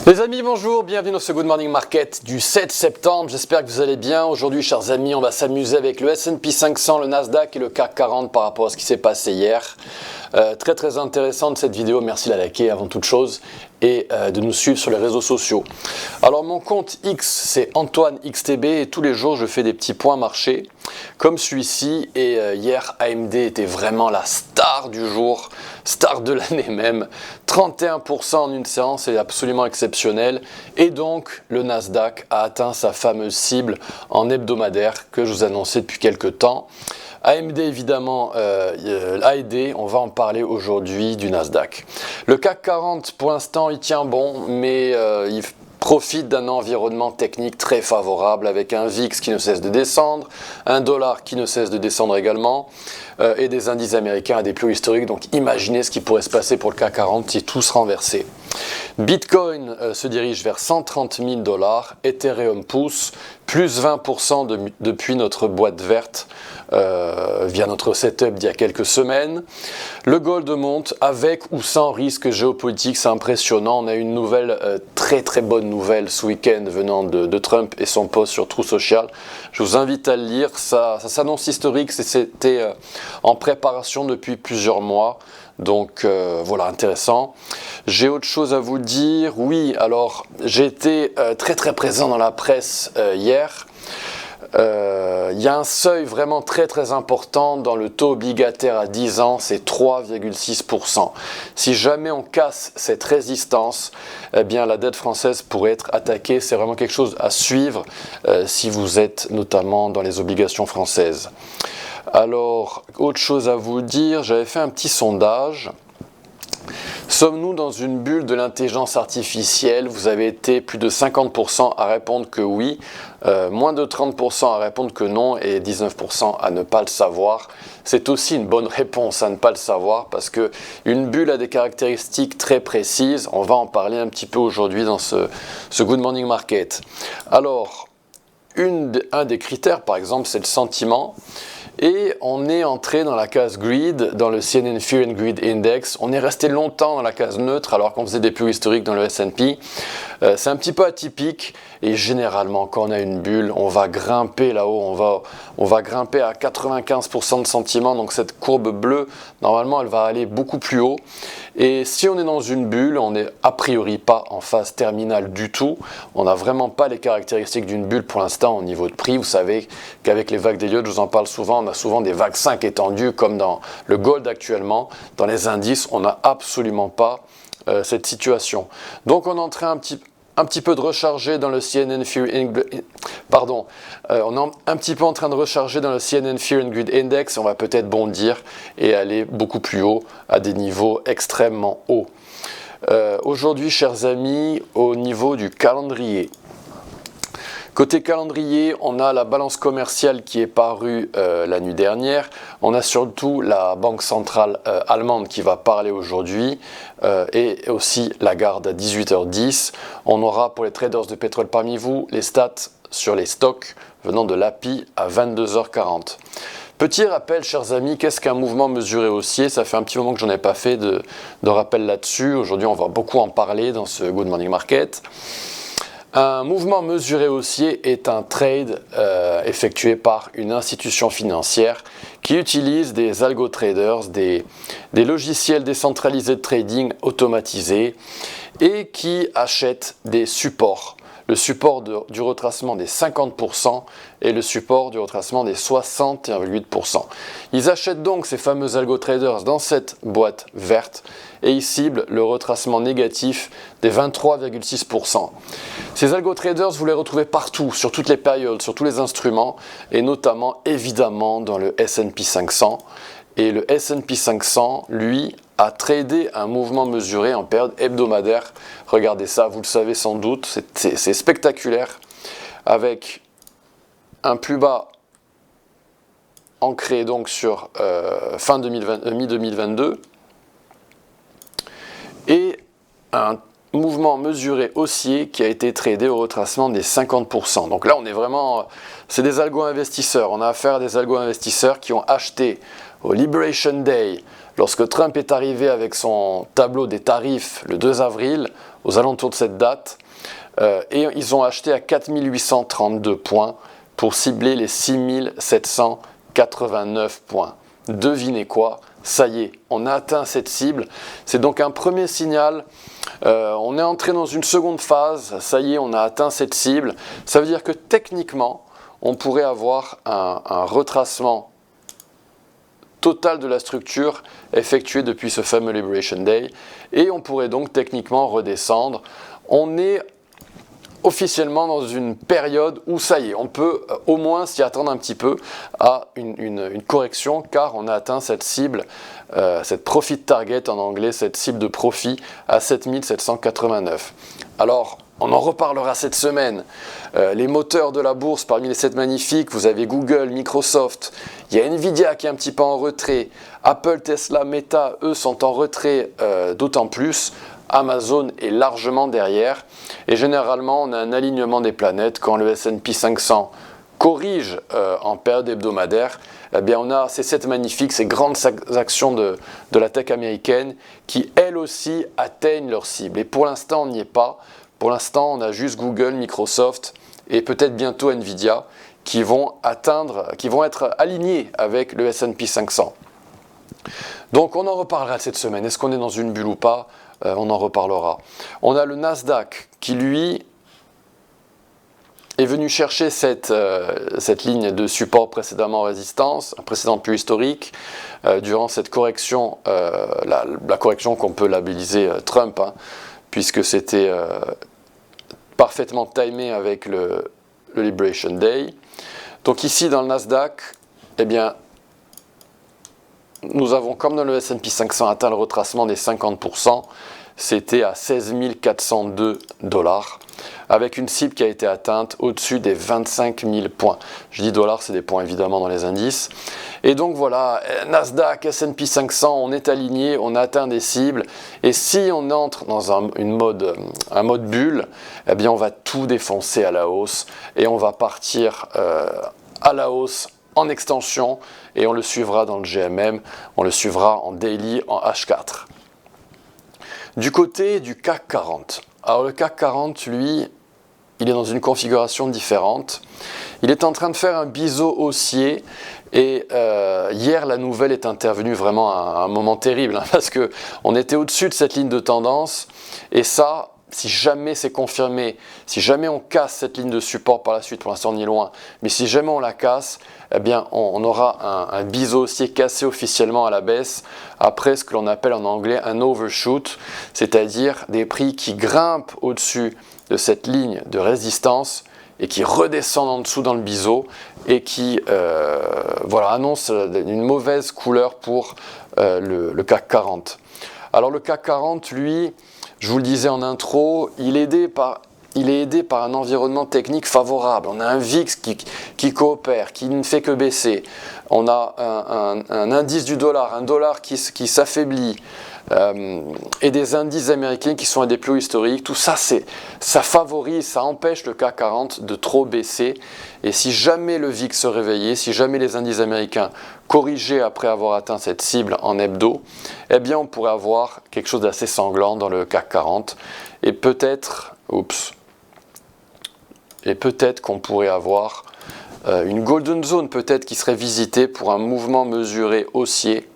Les amis, bonjour, bienvenue dans ce Good Morning Market du 7 septembre. J'espère que vous allez bien. Aujourd'hui, chers amis, on va s'amuser avec le S&P 500, le Nasdaq et le CAC 40 par rapport à ce qui s'est passé hier. Très intéressante cette vidéo, merci de la liker avant toute chose et de nous suivre sur les réseaux sociaux. Alors mon compte X, c'est Antoine XTB et tous les jours je fais des petits points marché comme celui-ci et hier AMD était vraiment la star du jour, star de l'année même, 31% en une séance, c'est absolument exceptionnel et donc le Nasdaq a atteint sa fameuse cible en hebdomadaire que je vous annonçais depuis quelques temps. AMD évidemment a aidé, on va en parler aujourd'hui du Nasdaq. Le CAC 40 pour l'instant il tient bon mais il profite d'un environnement technique très favorable avec un VIX qui ne cesse de descendre, un dollar qui ne cesse de descendre également et des indices américains à des plus hauts historiques. Donc imaginez ce qui pourrait se passer pour le CAC 40 si tout se renversait. Bitcoin se dirige vers 130 000 $, Ethereum pousse, plus 20% depuis notre boîte verte via notre setup d'il y a quelques semaines. Le gold monte avec ou sans risque géopolitique, c'est impressionnant. On a une nouvelle, très bonne nouvelle ce week-end venant de Trump et son post sur Truth Social. Je vous invite à le lire, ça s'annonce historique, c'était en préparation depuis plusieurs mois. Donc voilà, intéressant. J'ai autre chose à vous dire. Oui, alors j'ai été très présent dans la presse hier. Il y a un seuil vraiment très important dans le taux obligataire à 10 ans, c'est 3,6%. Si jamais on casse cette résistance, eh bien la dette française pourrait être attaquée. C'est vraiment quelque chose à suivre si vous êtes notamment dans les obligations françaises. Alors, autre chose à vous dire, j'avais fait un petit sondage. Sommes-nous dans une bulle de l'intelligence artificielle? Vous avez été plus de 50% à répondre que oui, moins de 30% à répondre que non et 19% à ne pas le savoir. C'est aussi une bonne réponse à ne pas le savoir parce que une bulle a des caractéristiques très précises. On va en parler un petit peu aujourd'hui dans ce Good Morning Market. Alors, un des critères par exemple, c'est le sentiment. Et on est entré dans la case Greed, dans le CNN Fear and Greed Index. On est resté longtemps dans la case neutre alors qu'on faisait des plus historiques dans le S&P. C'est un petit peu atypique et généralement quand on a une bulle, on va grimper là-haut, on va grimper à 95% de sentiment. Donc cette courbe bleue, normalement elle va aller beaucoup plus haut. Et si on est dans une bulle, on n'est a priori pas en phase terminale du tout. On n'a vraiment pas les caractéristiques d'une bulle pour l'instant au niveau de prix. Vous savez qu'avec les vagues d'Elliott, je vous en parle souvent, on a souvent des vagues 5 étendues comme dans le gold actuellement. Dans les indices, on n'a absolument pas cette situation. Donc on est en train un petit peu de recharger dans le CNN Fear on est un petit peu en train de recharger dans le CNN Fear and Greed Index. On va peut-être bondir et aller beaucoup plus haut à des niveaux extrêmement hauts. Aujourd'hui, chers amis, au niveau du calendrier. Côté calendrier, on a la balance commerciale qui est parue la nuit dernière. On a surtout la Banque centrale allemande qui va parler aujourd'hui et aussi Lagarde à 18h10. On aura pour les traders de pétrole parmi vous les stats sur les stocks venant de l'API à 22h40. Petit rappel, chers amis, qu'est-ce qu'un mouvement mesuré haussier? Ça fait un petit moment que j'en ai pas fait de rappel là-dessus. Aujourd'hui, on va beaucoup en parler dans ce Good Morning Market. Un mouvement mesuré haussier est un trade effectué par une institution financière qui utilise des algo traders, des logiciels décentralisés de trading automatisés et qui achète des supports. Le support du retracement des 50% et le support du retracement des 60,8%. Ils achètent donc ces fameux algo traders dans cette boîte verte et ils ciblent le retracement négatif des 23,6%. Ces algo traders, vous les retrouvez partout, sur toutes les périodes, sur tous les instruments et notamment évidemment dans le S&P 500. Et le S&P 500, lui, a tradé un mouvement mesuré en période hebdomadaire. Regardez ça, vous le savez sans doute, c'est spectaculaire. Avec un plus bas ancré donc sur mi-2022 et un mouvement mesuré haussier qui a été tradé au retracement des 50%. Donc là, on est vraiment... C'est des algo-investisseurs. On a affaire à des algo-investisseurs qui ont acheté au Liberation Day, lorsque Trump est arrivé avec son tableau des tarifs le 2 avril, aux alentours de cette date, et ils ont acheté à 4832 points pour cibler les 6789 points. Devinez quoi? Ça y est, on a atteint cette cible. C'est donc un premier signal. On est entré dans une seconde phase. Ça y est, on a atteint cette cible. Ça veut dire que techniquement, on pourrait avoir un retracement total de la structure effectué depuis ce fameux Liberation Day. Et on pourrait donc techniquement redescendre. On est officiellement dans une période où ça y est, on peut au moins s'y attendre un petit peu à une correction, car on a atteint cette cible, cette profit target en anglais, cette cible de profit à 7789. Alors, on en reparlera cette semaine. Les moteurs de la bourse, parmi les 7 magnifiques, vous avez Google, Microsoft, il y a Nvidia qui est un petit peu en retrait, Apple, Tesla, Meta, eux sont en retrait d'autant plus. Amazon est largement derrière, et généralement on a un alignement des planètes quand le S&P 500 corrige en période hebdomadaire. Eh bien on a ces 7 magnifiques, ces grandes actions de la tech américaine qui elles aussi atteignent leur cible, et pour l'instant on n'y est pas. Pour l'instant on a juste Google, Microsoft et peut-être bientôt Nvidia qui vont être alignés avec le S&P 500. Donc on en reparlera cette semaine. Est-ce qu'on est dans une bulle ou pas? On en reparlera. On a le Nasdaq qui, lui, est venu chercher cette ligne de support précédemment résistance, un précédent plus historique, durant cette correction, la correction qu'on peut labelliser Trump, hein, puisque c'était parfaitement timé avec le Liberation Day. Donc ici, dans le Nasdaq, eh bien, nous avons, comme dans le S&P 500, atteint le retracement des 50%. C'était à 16 402 $, avec une cible qui a été atteinte au-dessus des 25 000 points. Je dis dollars, c'est des points évidemment dans les indices. Et donc voilà, Nasdaq, S&P 500, on est aligné, on a atteint des cibles. Et si on entre dans un mode bulle, eh bien on va tout défoncer à la hausse et on va partir à la hausse en extension, et on le suivra dans le GMM, on le suivra en daily, en H4. Du côté du CAC 40, alors le CAC 40, lui, il est dans une configuration différente. Il est en train de faire un biseau haussier, et hier la nouvelle est intervenue vraiment à un moment terrible, hein, parce qu'on était au-dessus de cette ligne de tendance, et ça, si jamais c'est confirmé, si jamais on casse cette ligne de support par la suite, pour l'instant on y est loin, mais si jamais on la casse, eh bien on aura un biseau haussier cassé officiellement à la baisse, après ce que l'on appelle en anglais un overshoot, c'est-à-dire des prix qui grimpent au-dessus de cette ligne de résistance et qui redescendent en dessous dans le biseau, et qui annoncent une mauvaise couleur pour le CAC 40. Alors le CAC 40, lui, je vous le disais en intro, il est aidé par un environnement technique favorable. On a un VIX qui coopère, qui ne fait que baisser. On a un indice du dollar, un dollar qui s'affaiblit, et des indices américains qui sont à des plus hauts historiques. Tout ça, ça favorise, ça empêche le CAC 40 de trop baisser. Et si jamais le VIX se réveillait, si jamais les indices américains corrigeaient après avoir atteint cette cible en hebdo, eh bien on pourrait avoir quelque chose d'assez sanglant dans le CAC 40. Et peut-être qu'on pourrait avoir une golden zone peut-être qui serait visitée pour un mouvement mesuré haussier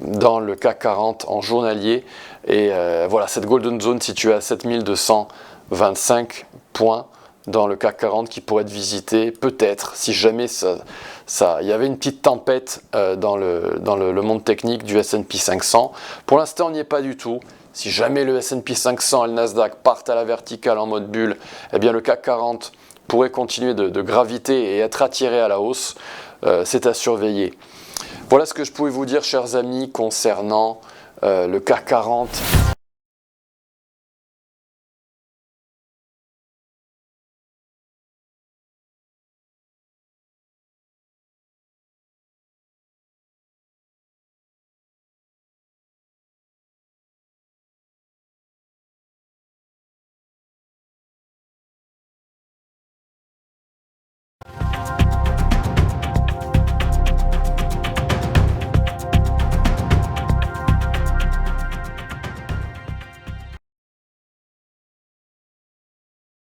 dans le CAC 40 en journalier. Et voilà, cette golden zone située à 7225 points dans le CAC 40 qui pourrait être visitée peut-être si jamais il y avait une petite tempête dans le monde technique du S&P 500. Pour l'instant on n'y est pas du tout. Si jamais le S&P 500 et le Nasdaq partent à la verticale en mode bulle, eh bien le CAC 40 pourrait continuer de graviter et être attiré à la hausse. C'est à surveiller. Voilà ce que je pouvais vous dire, chers amis, concernant le CAC 40